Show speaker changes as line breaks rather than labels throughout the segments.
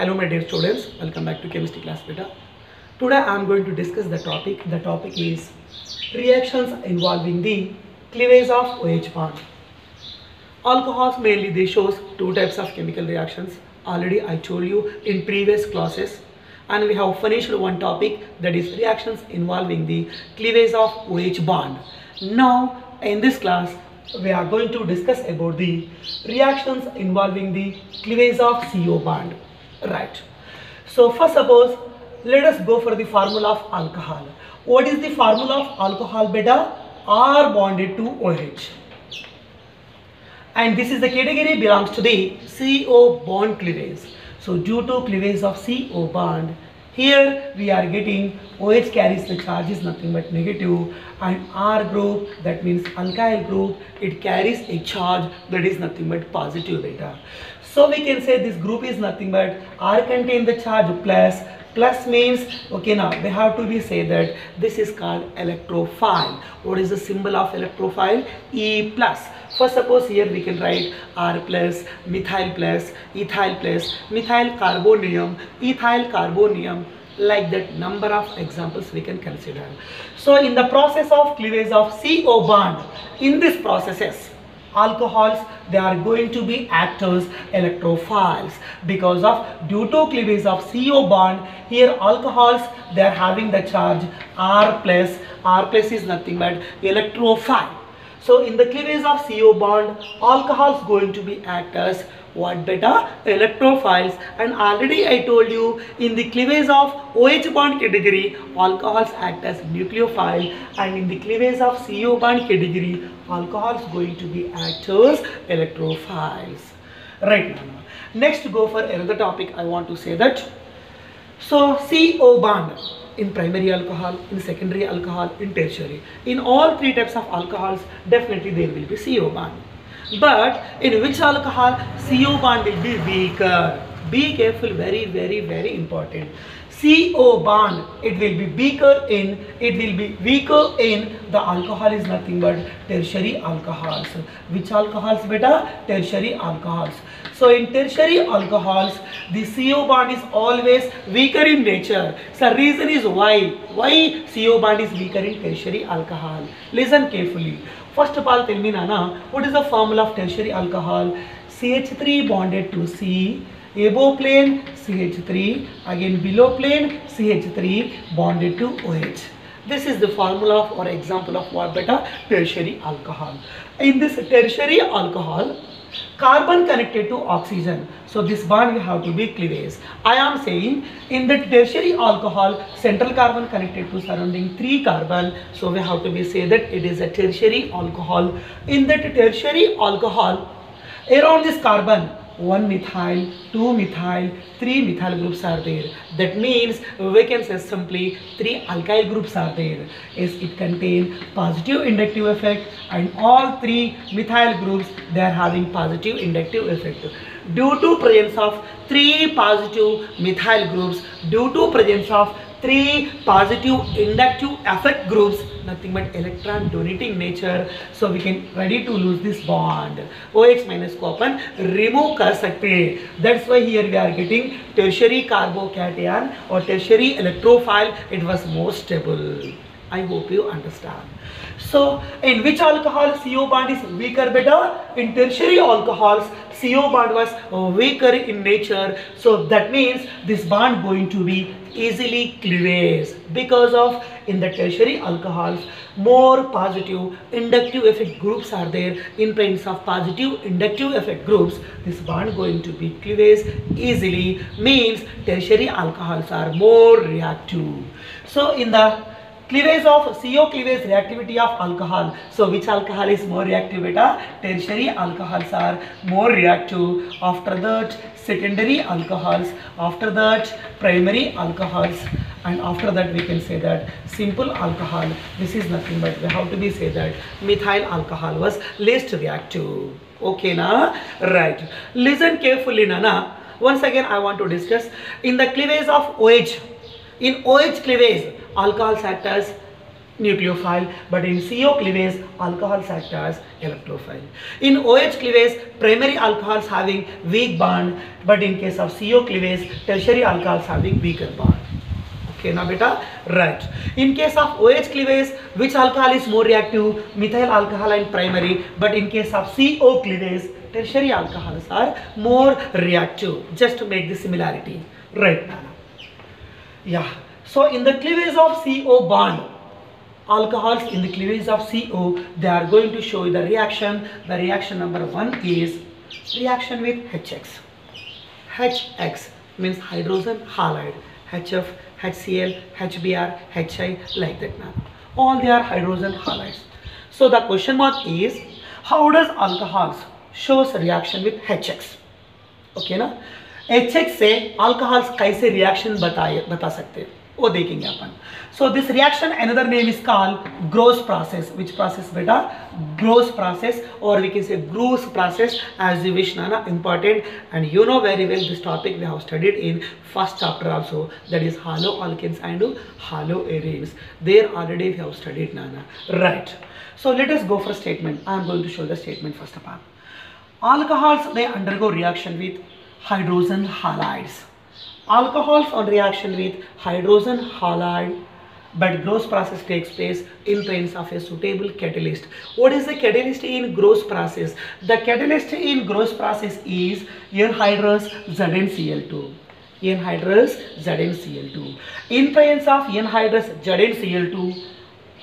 Hello my dear students, welcome back to chemistry class beta. Today I am going to discuss the topic. The topic is reactions involving the cleavage of OH bond. Alcohols mainly they shows two types of chemical reactions. Already I told you in previous classes, and we have finished one topic, that is reactions involving the cleavage of OH bond. Now in this class we are going to discuss about the reactions involving the cleavage of CO bond. Right. So first suppose let us go for the formula of alcohol. What is the formula of alcohol beta? R bonded to OH. And this is the category belongs to the CO bond cleavage. So due to cleavage of CO bond, here we are getting OH carries the charge is nothing but negative, and R group, that means alkyl group, it carries a charge that is nothing but positive beta. So we can say this group is nothing but R contain the charge plus. Plus means, okay, now we have to be say that this is called electrophile. What is the symbol of electrophile? E plus. First suppose here we can write R plus, methyl plus, ethyl plus, methyl carbonium, ethyl carbonium. Like that number of examples we can consider. So in the process of cleavage of CO bond, in this processes, alcohols they are going to be act as electrophiles because of due to cleavage of CO bond. Here alcohols they are having the charge R plus. R plus is nothing but electrophile. So in the cleavage of CO bond, alcohols going to be act as what beta? Electrophiles. And already I told you in the cleavage of OH bond category, alcohols act as nucleophile, and in the cleavage of CO bond category, alcohols going to be act as electrophiles. Right now. Next go for another topic. I want to say that. So CO bond in primary alcohol, in secondary alcohol, in tertiary. In all three types of alcohols, definitely there will be CO bond. But in which alcohol CO bond will be weaker? Be careful, very important. CO bond it will be weaker in the alcohol is nothing but tertiary alcohols. Which alcohols beta? Tertiary alcohols. So in tertiary alcohols the CO bond is always weaker in nature. So reason is why CO bond is weaker in tertiary alcohol. Listen carefully. First of all tell me Nana, what is the formula of tertiary alcohol? CH3 bonded to C, above plane CH3, again below plane CH3 bonded to OH. This is the formula of or example of what beta? Tertiary alcohol. In this tertiary alcohol, carbon connected to oxygen. So this bond will have to be cleavage. I am saying in the tertiary alcohol, central carbon connected to surrounding 3 carbon. So we have to be say that it is a tertiary alcohol. In that tertiary alcohol, around this carbon, 1 methyl, 2 methyl, 3 methyl groups are there. That means we can say simply 3 alkyl groups are there. As it contains positive inductive effect, and all 3 methyl groups they are having positive inductive effect. Due to presence of 3 positive methyl groups, due to presence of 3 positive inductive effect groups, nothing but electron donating nature, so we can ready to lose this bond. OH minus को अपन remove कर सकते हैं. That's why here we are getting tertiary carbocation or tertiary electrophile. It was more stable. I hope you understand. So in which alcohol CO bond is weaker beta? In tertiary alcohols CO bond was weaker in nature. So that means this bond going to be easily cleavage because of in the tertiary alcohols more positive inductive effect groups are there. In presence of positive inductive effect groups, this bond going to be cleavage easily, means tertiary alcohols are more reactive. So in the cleavage of CO cleavage reactivity of alcohol. So which alcohol is more reactive beta? Tertiary alcohols are more reactive. After that secondary alcohols. After that primary alcohols. And after that we can say that simple alcohol. This is nothing but we have to be say that methyl alcohol was least reactive. Okay na? Right. Listen carefully Nana. Once again I want to discuss in the cleavage of OH. In OH cleavage, alcohols act as nucleophile, but in CO cleavage alcohols act as electrophile. In OH cleavage primary alcohols having weak bond, but in case of CO cleavage tertiary alcohols having weaker bond. Okay, now beta, right. In case of OH cleavage, which alcohol is more reactive? Methyl alcohol and primary, but in case of CO cleavage, tertiary alcohols are more reactive. Just to make the similarity, right? Yeah. So in the cleavage of CO bond, alcohols in the cleavage of CO, they are going to show the reaction. The reaction number 1 is reaction with HX. HX means hydrogen halide. HF, HCl, HBr, HI, like that now. All they are hydrogen halides. So the question mark is, how does alcohols shows reaction with HX? Okay ना? HX से alcohols कैसे reaction बता सकते हैं वो देखेंगे अपन. So this reaction another name is called Gross process. Which process beta? Gross process, or we can say Gross process, as you wish, Nana. Important, and you know very well this topic we have studied in first chapter also, that is haloalkanes and haloarenes. There already we have studied, Nana. Right. So let us go for statement. I am going to show the statement first of all. Alcohols, they undergo reaction with hydrogen halides. Alcohols on reaction with hydrogen halide, but Gross process takes place in presence of a suitable catalyst. What is the catalyst in Gross process? The catalyst in Gross process is anhydrous ZnCl2. Anhydrous ZnCl2. In presence of anhydrous ZnCl2,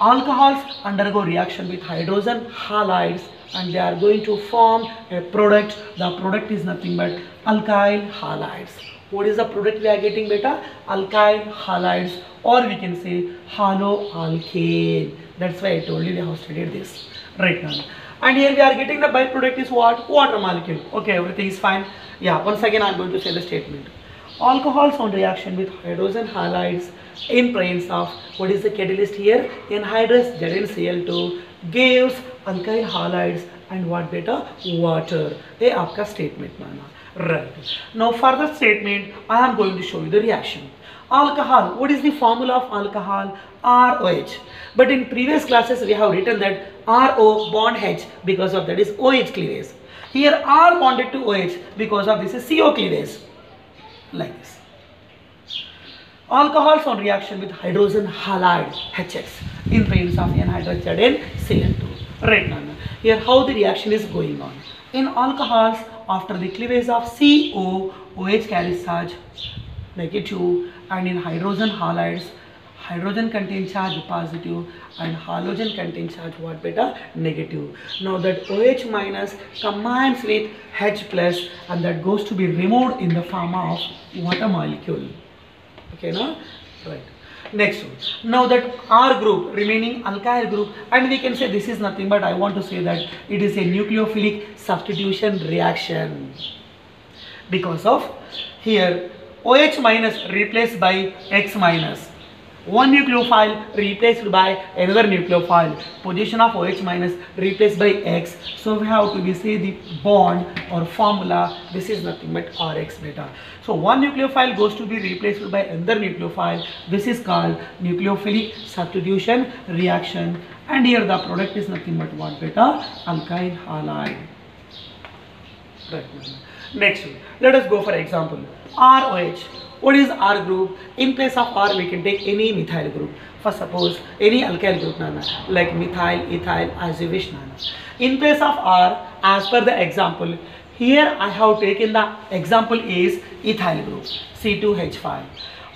alcohols undergo reaction with hydrogen halides, and they are going to form a product. The product is nothing but alkyl halides. What is the product we are getting, beta? Alkyl halides, or we can say haloalkane. That's why I told you we have studied this right now. And here we are getting the byproduct is what? Water molecule. Okay, everything is fine. Yeah, once again I am going to say the statement. Alcohols on reaction with hydrogen halides in presence of, what is the catalyst here? Anhydrous ZnCl2 gives alkyl halides and what, beta? Water. ये आपका statement माना. Right. Now for the statement, I am going to show you the reaction. Alcohol, what is the formula of alcohol? ROH. But in previous classes we have written that RO bond H, because of that is OH cleavage. Here R bonded to OH because of this is CO cleavage. Like this. Alcohols on reaction with hydrogen halide HX in presence of anhydrous ZnCl2. Right now, here how the reaction is going on. In alcohols, after the cleavage of CO, OH carries charge negative, and in hydrogen halides, hydrogen contains charge positive and halogen contains charge what, beta? Negative. Now that OH minus combines with H plus, and that goes to be removed in the form of water molecule. Okay, no? Right. Next one. Now that R group, remaining alkyl group, and we can say this is nothing but, I want to say that it is a nucleophilic substitution reaction, because of here OH minus replaced by X minus. One nucleophile replaced by another nucleophile. Position of OH minus replaced by X. So we have to say the bond or formula. This is nothing but RX beta. So one nucleophile goes to be replaced by another nucleophile. This is called nucleophilic substitution reaction. And here the product is nothing but what, beta? Alkyl halide. Right. Next one. Let us go for example. ROH. What is R group? In place of R we can take any methyl group. For suppose any alkyl group, nana, like methyl, ethyl, as you wish, nana. In place of R, as per the example, here I have taken the example is ethyl group, C2H5.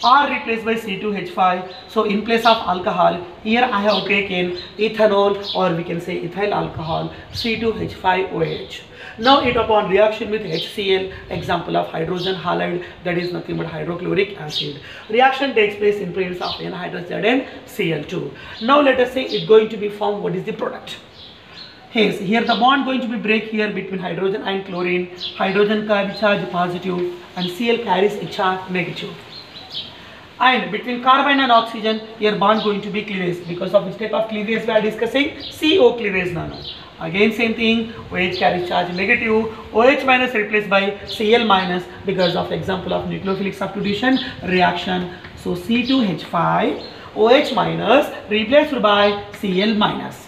R replaced by C2H5. So in place of alcohol, here I have taken ethanol, or we can say ethyl alcohol, C2H5OH. Now it upon reaction with HCl, example of hydrogen halide, that is nothing but hydrochloric acid. Reaction takes place in presence of anhydrous ZnCl2. Now let us say it going to be formed, what is the product? Yes, here the bond going to be break here between hydrogen and chlorine. Hydrogen carries charge positive and Cl carries a charge negative. And between carbon and oxygen, here bond going to be cleavage. Because of which type of cleavage we are discussing? CO cleavage, nana. Again same thing, OH carries charge negative, OH minus replaced by Cl minus because of example of nucleophilic substitution reaction. So C2H5, OH minus replaced by Cl minus.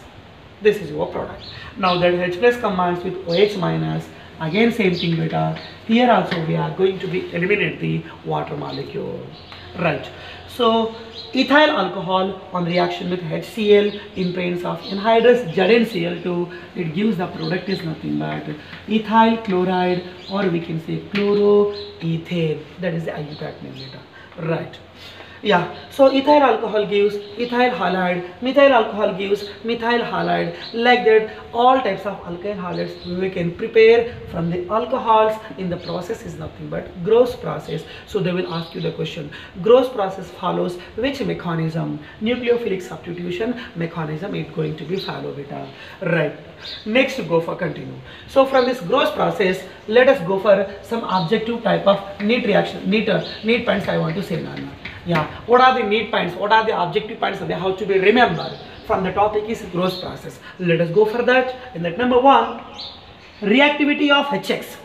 This is your product. Now that H plus combines with OH minus, again same thing beta. Here also we are going to be eliminate the water molecule. Right. So ethyl alcohol on reaction with HCl in presence of anhydrous ZnCl2, it gives the product is nothing but ethyl chloride, or we can say chloroethane. That is the IUPAC name beta. Right. Yeah, so ethyl alcohol gives ethyl halide, methyl alcohol gives methyl halide. Like that, all types of alkyl halides we can prepare from the alcohols. In the process is nothing but Gross process. So they will ask you the question, Gross process follows which mechanism? Nucleophilic substitution mechanism is going to be follow beta. Right. Next go for continue. So from this Gross process, let us go for some objective type of neat reaction, neat points I want to say now. Yeah, what are the neat points? What are the objective points? They have to be remembered from the topic is Gross process. Let us go for that. In that number 1, reactivity of HX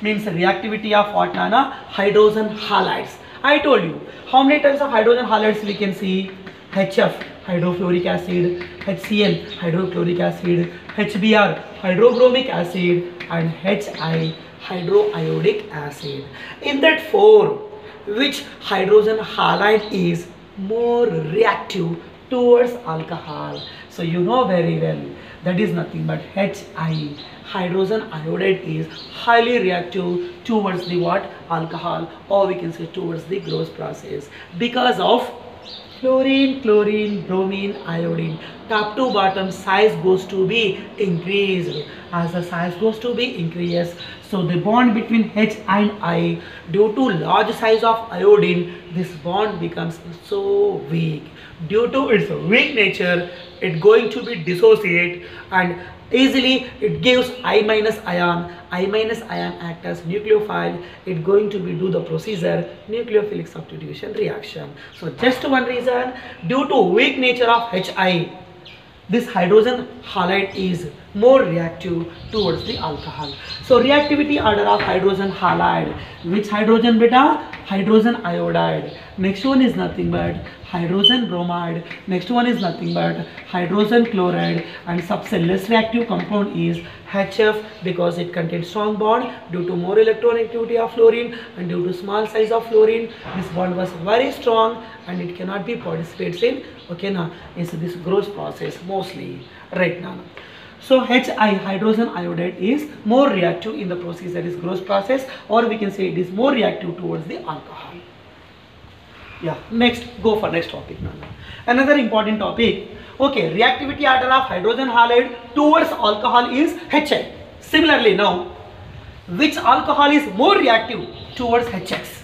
means reactivity of what Nana? Hydrogen halides. I told you how many types of hydrogen halides we can see. HF hydrofluoric acid, HCl hydrochloric acid, HBr hydrobromic acid, and HI hydroiodic acid. In that 4, which hydrogen halide is more reactive towards alcohol? So you know very well that is nothing but HI, hydrogen iodide, is highly reactive towards the what? Alcohol, or we can say towards the Gross process, because of fluorine, chlorine, bromine, iodine. Top to bottom size goes to be increased. As the size goes to be increased, so the bond between H and I, due to large size of iodine, this bond becomes so weak. Due to its weak nature, it going to be dissociate, and easily it gives I minus ion. I minus ion act as nucleophile. It going to be do the procedure nucleophilic substitution reaction. So just one reason, due to weak nature of HI, this hydrogen halide is more reactive towards the alcohol. So reactivity order of hydrogen halide, which hydrogen beta? Hydrogen iodide. Next one is nothing but hydrogen bromide. Next one is nothing but hydrogen chloride, and subset less reactive compound is HF, because it contains strong bond due to more electronegatividity of fluorine, and due to small size of fluorine, this bond was very strong and it cannot be participates in, okay now, is this Gross process mostly right now. So HI, hydrogen iodide, is more reactive in the process, that is Gross process, or we can say it is more reactive towards the alcohol. Yeah, next go for next topic now. Another important topic. Okay, reactivity order of hydrogen halide towards alcohol is HI. Similarly now, which alcohol is more reactive towards HX?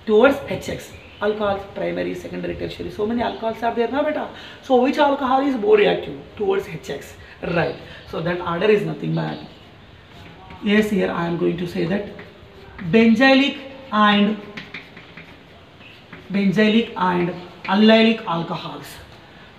Towards HX. Alcohols, primary, secondary, tertiary, so many alcohols are there now beta. So which alcohol is more reactive towards HX? Right. So that order is nothing but, yes, here I am going to say that benzylic and allylic alcohols.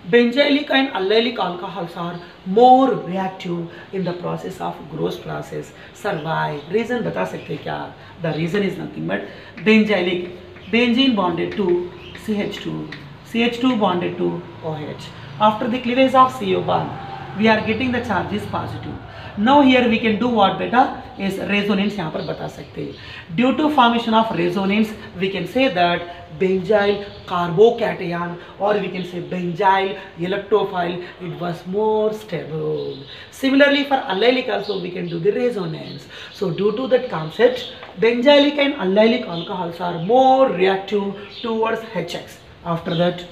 Benzylic and allylic alcohols are more reactive in the process of Gross process. Sir, why? Reason bata sakte kya? The reason is nothing but benzylic, benzene bonded to CH2, CH2 bonded to OH. After the cleavage of CO bond, we are getting the charges positive. Now here we can do what beta is resonance यहाँ पर बता सकते हैं. Due to formation of resonance, we can say that benzyl carbocation, or we can say benzyl electrophile, it was more stable. Similarly for allylic also we can do the resonance. So due to that concept, benzylic and allylic alcohols are more reactive towards HX. After that,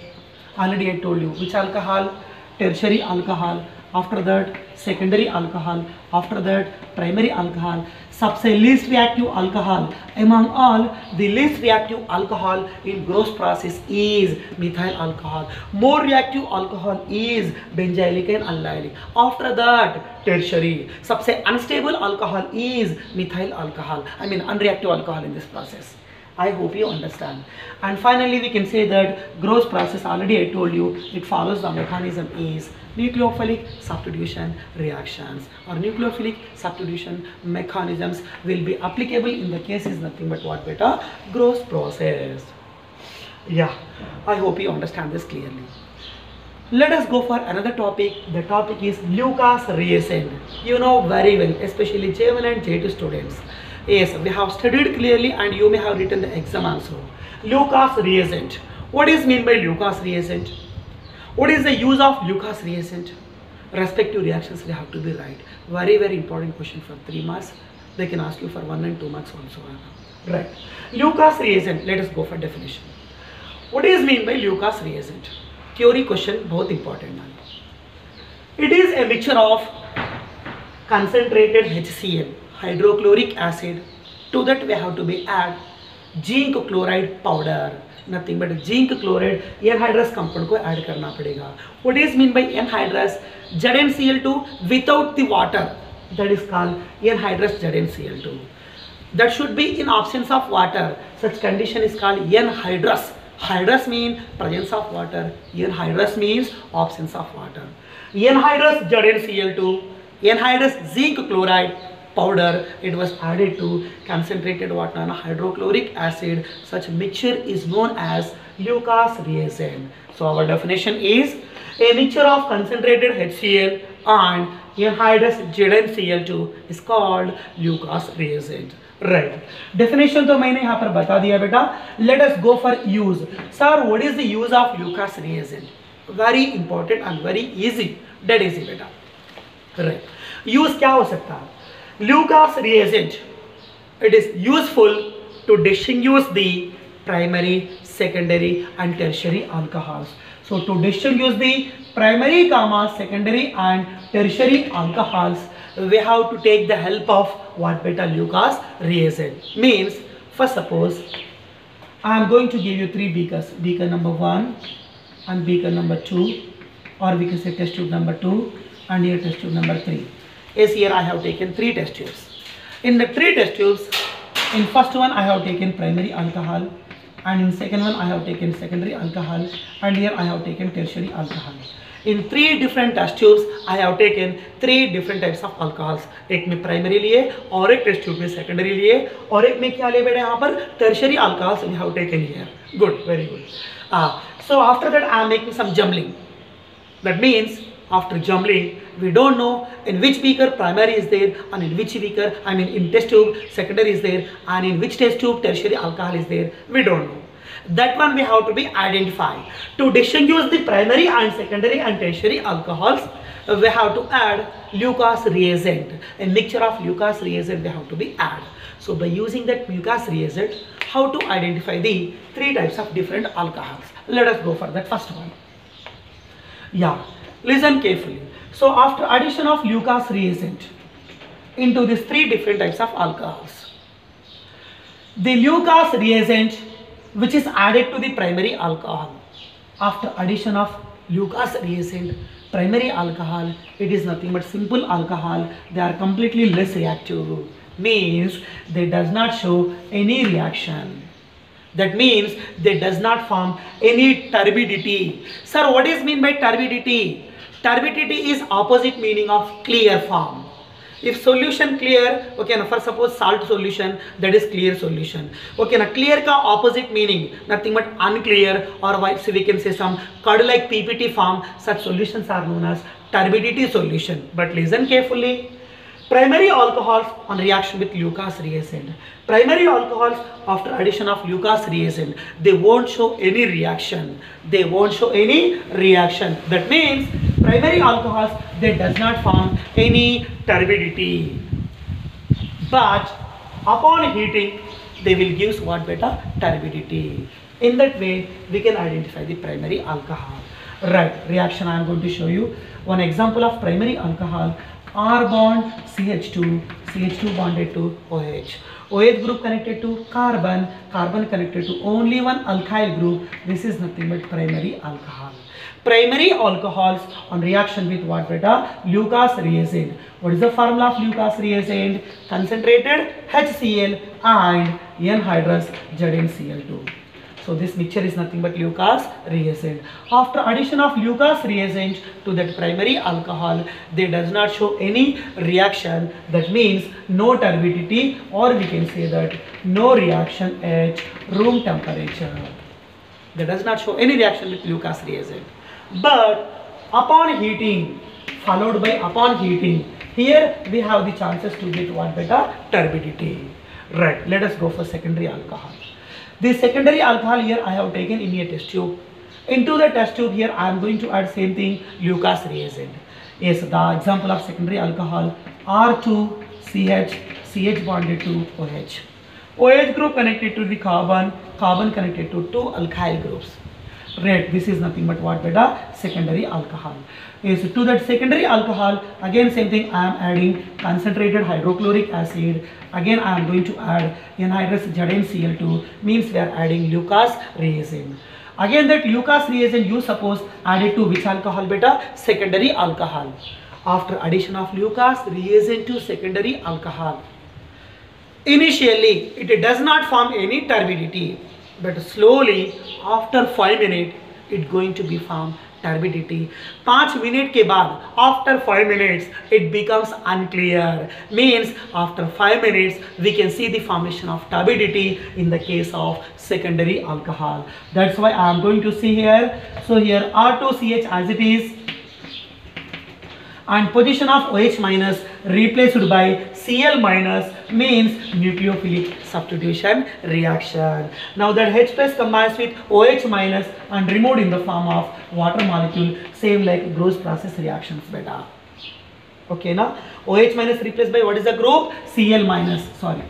already I told you which alcohol? Tertiary alcohol. After that, secondary alcohol. After that, primary alcohol. सबसे least reactive alcohol among all, the least reactive alcohol in Gross process is methyl alcohol. More reactive alcohol is benzylic and allylic. After that, tertiary. सबसे unstable alcohol is methyl alcohol. I mean unreactive alcohol in this process. I hope you understand. And finally we can say that Gross process, already I told you, it follows the mechanism is nucleophilic substitution reactions, or nucleophilic substitution mechanisms will be applicable in the case is nothing but what beta? Gross process. Yeah, I hope you understand this clearly. Let us go for another topic. The topic is Lucas reagent. You know very well, especially J1 and J2 students. Yes, we have studied clearly and you may have written the exam also. Lucas reagent. What is mean by Lucas reagent? What is the use of Lucas reagent? Respective reactions they have to be right. Very very important question for 3 marks. They can ask you for 1 and 2 marks also. Right. Lucas reagent. Let us go for definition. What is mean by Lucas reagent? Theory question बहुत important है. It is a mixture of concentrated HCl, hydrochloric acid. To that we have to be add zinc chloride powder. Nothing but zinc chloride anhydrous compound को add करना पड़ेगा. What is mean by anhydrous? ZnCl2 without the water. That is called anhydrous ZnCl2. That should be in absence of water. Such condition is called anhydrous. Hydrous means presence of water. Anhydrous means absence of water. Anhydrous ZnCl2, anhydrous zinc chloride powder, it was added to concentrated water and hydrochloric acid. Such mixture is known as Lucas reagent. So our definition is a mixture of concentrated HCl and anhydrous ZnCl2 is called Lucas reagent. Right definition तो मैंने यहाँ पर बता दिया बेटा. Let us go for use. Sir what is the use of Lucas reagent? Very important and very easy. That easy बेटा. Right. Use क्या हो सकता है? Lucas reagent it is useful to distinguish the primary, secondary and tertiary alcohols. So to distinguish the primary, secondary and tertiary alcohols, we have to take the help of what beta Lucas reagent. Means, first suppose I am going to give you 3 beakers, beaker number 1 and beaker number 2, or we can say test tube number 2 and here test tube number 3. Yes, here I have taken 3 test tubes. In the 3 test tubes, in first one I have taken primary alcohol, and in second one I have taken secondary alcohol, and here I have taken tertiary alcohol. In 3 different test tubes I have taken 3 different types of alcohols. एक में primary लिए और एक test tube में secondary लिए और एक में क्या लिए बेटा यहाँ पर tertiary alcohols we have taken here. Good, very good. So after that I am making some jumbling. That means after jumbling we don't know in which beaker primary is there and in which beaker in test tube secondary is there and in which test tube tertiary alcohol is there. We don't know. That one we have to be identified. To distinguish the primary and secondary and tertiary alcohols, we have to add Lucas reagent. A mixture of Lucas reagent we have to be add. So by using that Lucas reagent, how to identify the 3 types of different alcohols? Let us go for that first one. Yeah, listen carefully. So after addition of Lucas reagent into these 3 different types of alcohols, the Lucas reagent which is added to the primary alcohol, after addition of Lucas reagent, primary alcohol, it is nothing but simple alcohol. They are completely less reactive. Means they does not show any reaction. That means they does not form any turbidity. Sir, what is mean by turbidity? Turbidity is opposite meaning of clear form. If solution clear, okay, now for suppose salt solution, that is clear solution. Okay, now clear ka opposite meaning, nothing but unclear, or so we can say some curd like PPT form. Such solutions are known as turbidity solution. But listen carefully. Primary alcohols on reaction with Lucas reagent. Primary alcohols after addition of Lucas reagent, they won't show any reaction. They won't show any reaction. That means primary alcohols, they does not form any turbidity. But upon heating, they will give what beta? Turbidity. In that way, we can identify the primary alcohol. Right, reaction I am going to show you. One example of primary alcohol. R bond CH2, CH2 bonded to OH. OH group connected to carbon, carbon connected to only one alkyl group. This is nothing but primary alcohol. Primary alcohols on reaction with what beta? Lucas reagent. What is the formula of Lucas reagent? Concentrated HCl and anhydrous ZnCl2. So this mixture is nothing but Lucas reagent. After addition of Lucas reagent to that primary alcohol, they does not show any reaction. That means no turbidity, or we can say that no reaction at room temperature. That does not show any reaction with Lucas reagent. But upon heating, followed by upon heating, here we have the chances to get what beta? Turbidity. Right, let us go for secondary alcohol. The secondary alcohol here I have taken in a test tube. Into the test tube here I am going to add same thing, Lucas reagent. Yes, the example of secondary alcohol, R2CH, CH bonded to OH. OH group connected to the carbon, carbon connected to two alkyl groups. Right, this is nothing but what beta? Secondary alcohol. Yes, to that secondary alcohol, again same thing, I am adding concentrated hydrochloric acid. Again I am going to add anhydrous ZnCl2, means we are adding Lucas reagent. Again that Lucas reagent you suppose added to which alcohol beta? Secondary alcohol. After addition of Lucas reagent to secondary alcohol, initially it does not form any turbidity, but slowly after 5 minutes it going to be form turbidity. 5 minutes के बाद, after 5 minutes it becomes unclear, means after 5 minutes we can see the formation of turbidity in the case of secondary alcohol. That's why I am going to see here. So here R2CH as it is, and position of OH minus replaced by Cl minus, means nucleophilic substitution reaction. Now that H plus combines with OH minus and removed in the form of water molecule, same like Gross process reactions beta. Okay, now OH minus replaced by what is the group? Cl minus, sorry.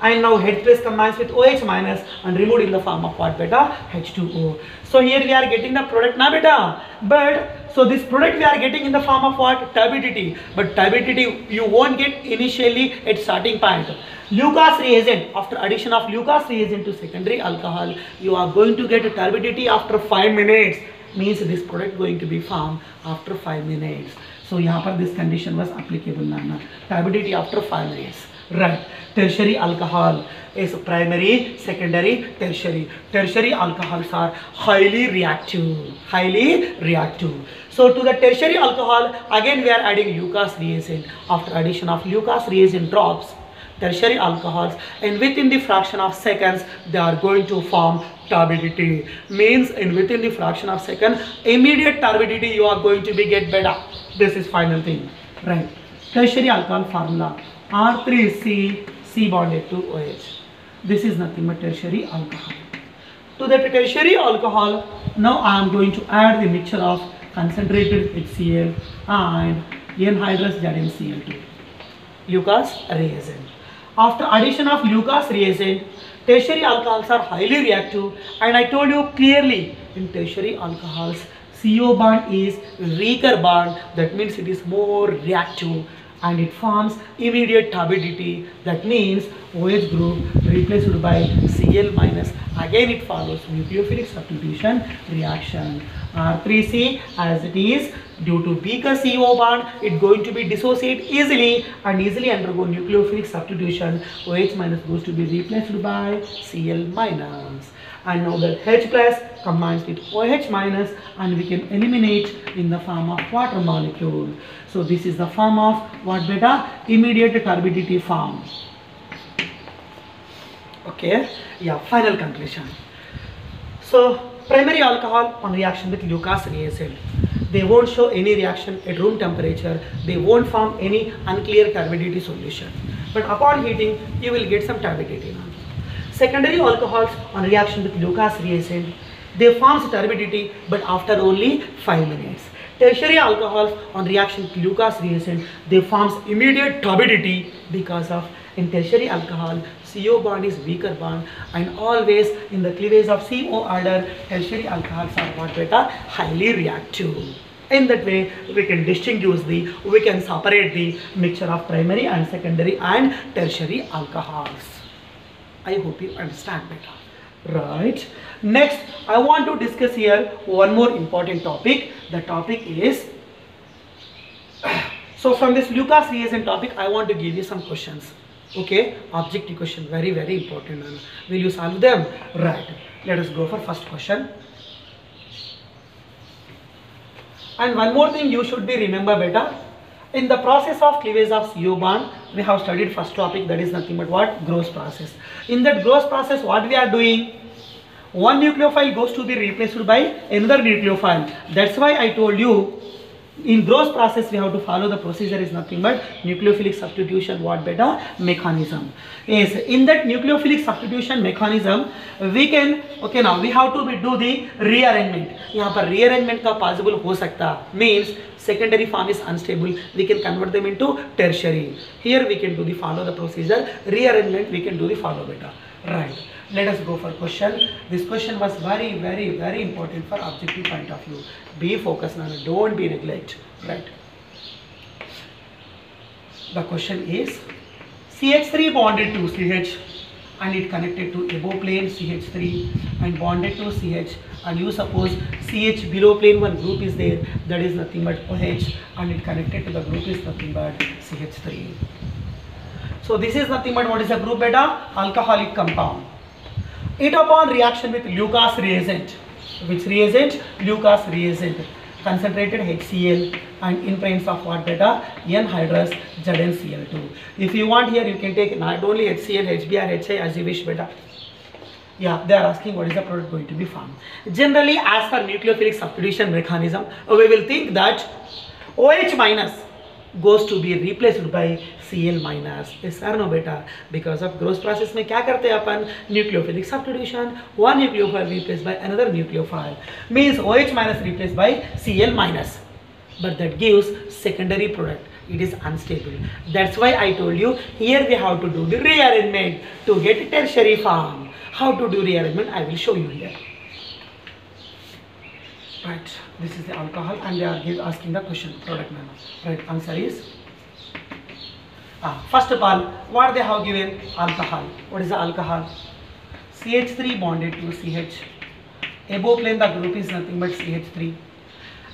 And now H plus combines with OH minus and removed in the form of what beta? H2O. So here we are getting the product na beta, but so this product we are getting in the form of what? Turbidity. But turbidity you won't get initially at starting point. Lucas reagent, after addition of Lucas reagent to secondary alcohol, you are going to get turbidity after 5 minutes, means this product going to be formed after 5 minutes. So यहाँ पर this condition was applicable ना, turbidity after 5 minutes. Right. Tertiary alcohol is primary, secondary, tertiary. Tertiary alcohols are highly reactive. Highly reactive. So to the tertiary alcohol, again we are adding Lucas reagent. After addition of Lucas reagent drops tertiary alcohols, and within the fraction of seconds they are going to form turbidity. Means in within the fraction of second, immediate turbidity you are going to be get better. This is final thing. Right. Tertiary alcohol formula. R3C, C bonded to OH. This is nothing but tertiary alcohol. To the tertiary alcohol, now I am going to add the mixture of concentrated HCl and anhydrous ZnCl2. Lucas reagent. After addition of Lucas reagent, tertiary alcohols are highly reactive, and I told you clearly in tertiary alcohols, CO bond is weaker bond, that means it is more reactive, and it forms immediate turbidity. That means OH group replaced by Cl minus, again it follows nucleophilic substitution reaction. R3C as it is, due to weaker CO bond, it going to be dissociate easily and easily undergo nucleophilic substitution. OH minus goes to be replaced by Cl minus. And now that H plus combines with OH minus, and we can eliminate in the form of water molecule. So this is the form of what beta? Immediate turbidity form. Okay, yeah, final conclusion. So primary alcohol on reaction with Lucas reagent, they won't show any reaction at room temperature, they won't form any unclear turbidity solution, but upon heating you will get some turbidity. Secondary alcohols on reaction with Lucas reagent, they forms turbidity but after only 5 minutes. Tertiary alcohols on reaction with Lucas reagent, they forms immediate turbidity because of in tertiary alcohol CO bond is weaker bond, and always in the cleavage of CO order tertiary alcohols are what beta? Highly reactive. In that way we can distinguish we can separate the mixture of primary and secondary and tertiary alcohols. I hope you understand better. Right. Next, I want to discuss here one more important topic. The topic is, so from this Lucas reagent topic, I want to give you some questions. Okay, objective question, very important. Will you solve them? Right. Let us go for first question. And one more thing you should be remember better. In the process of cleavage of CO bond, we have studied first topic, that is nothing but what? Gross process. In that gross process, what we are doing? one nucleophile goes to be replaced by another nucleophile. That's why I told you in gross process we have to follow the procedure is nothing but nucleophilic substitution what beta mechanism. Yes, in that nucleophilic substitution mechanism we can okay now we have to do the rearrangement. यहाँ पर rearrangement का possible हो सकता means secondary form is unstable, we can convert them into tertiary. Here we can do the follow the procedure, rearrangement we can do the follow beta. Right. Let us go for question. This question was very important for objective point of view. Be focused now, don't be neglect. Right. The question is CH3 bonded to CH and it connected to above plane CH3 and bonded to CH, and you suppose CH below plane one group is there, that is nothing but OH, and it connected to the group is nothing but CH3. So this is nothing but what is the group beta? Alcoholic compound. It upon reaction with Lucas reagent. Which reagent? Lucas reagent. Concentrated HCl and in presence of what beta? N-hydrous ZnCl2. If you want here you can take not only HCl, HBr, HI as you wish beta. Yeah, they are asking what is the product going to be formed. Generally as per nucleophilic substitution mechanism, we will think that OH minus goes to be replaced by Cl minus. Yes or no beta? Because of gross process में क्या करते हैं अपन? Nucleophilic substitution. One nucleophile replaced by another nucleophile means OH minus replaced by Cl minus. But that gives secondary product. It is unstable. That's why I told you here we have to do the rearrangement to get tertiary form. How to do rearrangement? I will show you here. Right, this is the alcohol and they are asking the question product name. Right, answer is first of all what they have given? Alcohol. What is the alcohol? CH3 bonded to CH. Above plane the group is nothing but CH3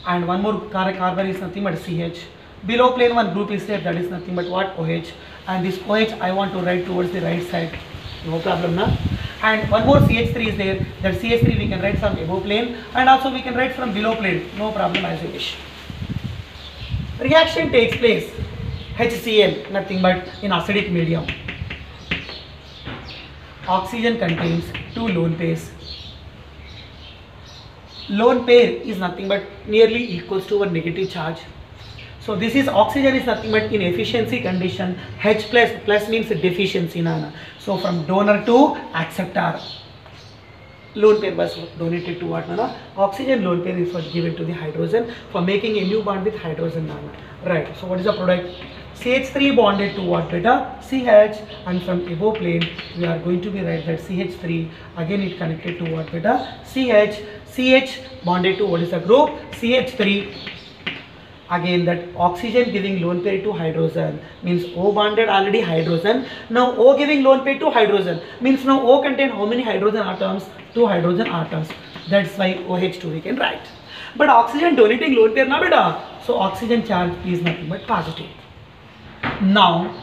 and one more carbon is nothing but CH. Below plane one group is there, that is nothing but what? OH, and this OH I want to write towards the right side. No problem na? And one more CH3 is there, that CH3 we can write from above plane and also we can write from below plane, no problem as you wish. Reaction takes place, HCl nothing but in acidic medium. Oxygen contains two lone pairs. Lone pair is nothing but nearly equals to one negative charge. So this is oxygen is nothing but in efficiency condition. H plus means deficiency nana. So from donor to acceptor, lone pair was donated to what nana? Oxygen lone pair is what given to the hydrogen for making a new bond with hydrogen nana. Right. So what is the product? CH3 bonded to what beta? CH, and from above plane we are going to be write that CH3 again it connected to what beta? CH bonded to what is the group? CH3. Again that oxygen giving lone pair to hydrogen means O bonded already hydrogen. Now O giving lone pair to hydrogen means now O contain how many hydrogen atoms? 2 hydrogen atoms. That's why OH2 we can write. But oxygen donating lone pair na beta. So oxygen charge is nothing but positive. Now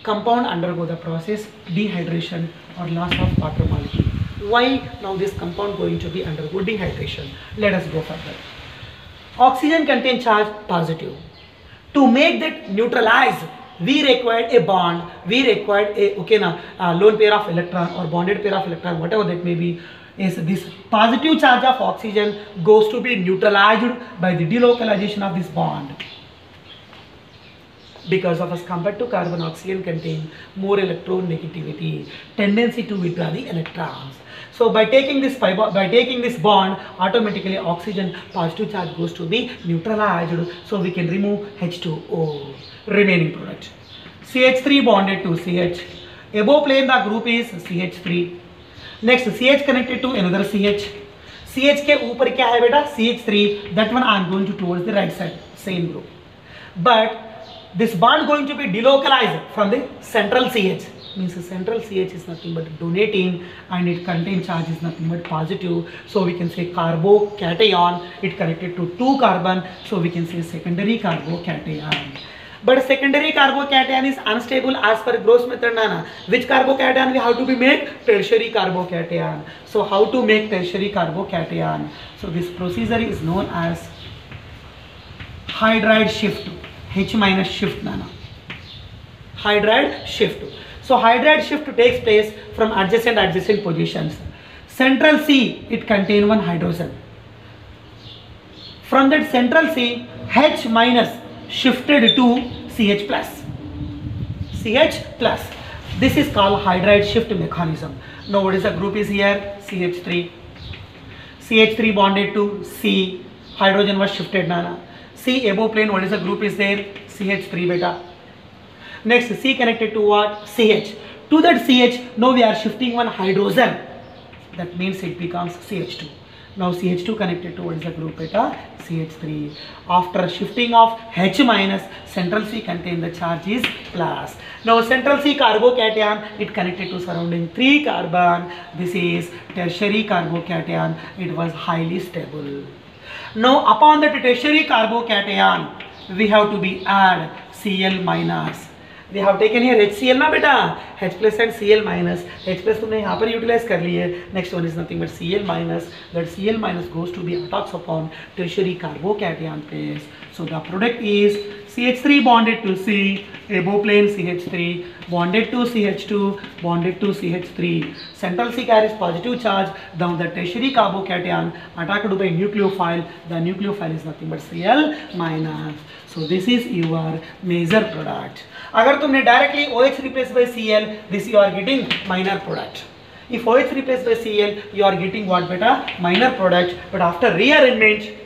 compound undergo the process dehydration or loss of water molecule. Why now this compound going to be undergo dehydration? Let us go further. Oxygen contain charge positive. To make that neutralize, we required a bond. We required a lone pair of electron or bonded pair of electron, whatever that may be. Is this positive charge of oxygen goes to be neutralized by the delocalization of this bond. Because of as compared to carbon, oxygen contain more electronegativity, tendency to withdraw the electrons. So by taking this bond, automatically oxygen positive charge goes to be neutralized. So we can remove H2O, remaining product. CH3 bonded to CH. Above plane the group is CH3. Next CH connected to another CH. CH के ऊपर क्या है बेटा? CH3. That one I am going to towards the right side, same group. But this bond going to be delocalized from the central CH. Means the central CH is nothing but donating and it contains charge is nothing but positive. So we can say carbocation. It connected to 2 carbon. So we can say secondary carbocation. But secondary carbocation is unstable as per Gross method nana. Which carbocation we have to be make? Tertiary carbocation. So how to make tertiary carbocation? So this procedure is known as hydride shift. H minus shift nana. Hydride shift. So hydride shift takes place from adjacent positions. Central C, it contain one hydrogen. From that central C, H minus shifted to CH plus. CH plus. This is called hydride shift mechanism. Now what is the group is here? CH3. CH3 bonded to C. Hydrogen was shifted, Nana. C above plane, what is the group is there? CH3 beta. Next C connected to what? CH. To that CH, now we are shifting one hydrogen. That means it becomes CH2. Now CH2 connected to what is the group beta? CH3. After shifting of H minus, central C contain the charge is plus. Now central C carbocation, it connected to surrounding 3 carbon. This is tertiary carbocation. It was highly stable. Now upon that tertiary carbocation, we have to be add Cl minus. We have taken here HCl ना बेटा, H plus and Cl minus. H plus तुमने यहाँ पर utilize कर ली है. Next one is nothing but Cl minus. That Cl minus goes to be attacks upon tertiary carbocation phase. So the product is CH3 bonded to C, above plane CH3, bonded to CH2, bonded to CH3. Central C carries positive charge. Down the tertiary carbocation attacked by nucleophile. The nucleophile is nothing but Cl minus. So this is your major product. अगर तुमने directly OH replaced by Cl, this you are getting minor product. If OH replaced by Cl, you are getting what beta? Minor product. But after rearrangement,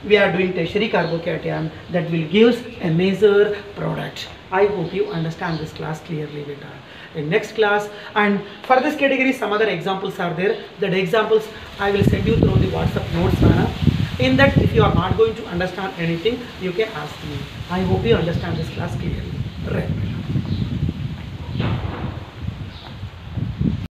we are doing tertiary carbocation, that will give a major product. I hope you understand this class clearly beta. In next class, and for this category some other examples are there. That examples I will send you through the WhatsApp notes, Nana. In that, if you are not going to understand anything, you can ask me. I hope you understand this class clearly. Right.